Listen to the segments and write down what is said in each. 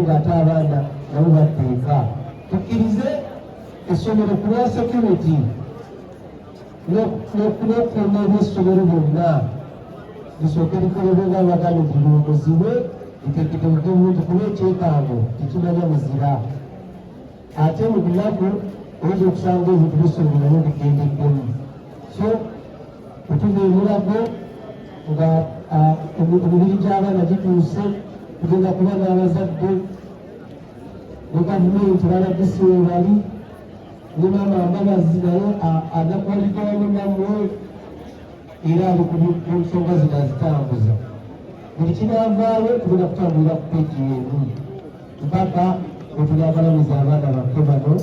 ng'ate abaana nabo batteeka tukkirize essomero ku lwa security n'okukuuma ebyessomero byonna lisooke likolebwenga abagana lirongozibwe litegekebuke bulungi kuba ekyekango tekimanya muzira ate mu binaku oyinza okusanga ebintu by'essomero nabyo bigendeddemu so otuva emulago nga emibiri gy'abaana gituuse tugenda kuba n'abazadde ne gavumenti balagisi we bali ne maama Mbabazi naye anakwalidde wamu nammwe era ali ku nsonga zino azitambuza buli kinaavaayo tugenda kutambulira ku peegi emu mpaka wetunabalamiza abaana baffe bano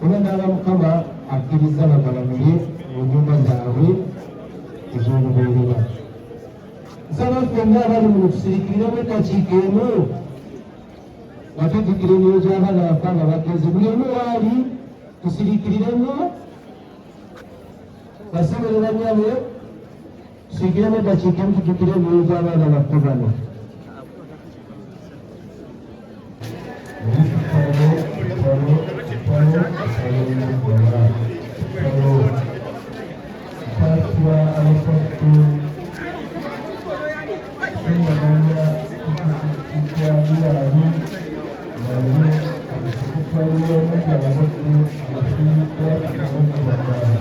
oba naaba Mukama akkiriza bagalamire mu nnyumba zaabwe ez'olubeerera. Nsaba ffenna abali muno tusirikiremu eddakiika emu nga tujjukira emyoyo gy'abaana baffe nga bageze buli emu waali tusirikiriremu basebere banyabo tusirikiremu eddakiika emu tujjukire emyoyo gy'abaana baffe bano. Thank you.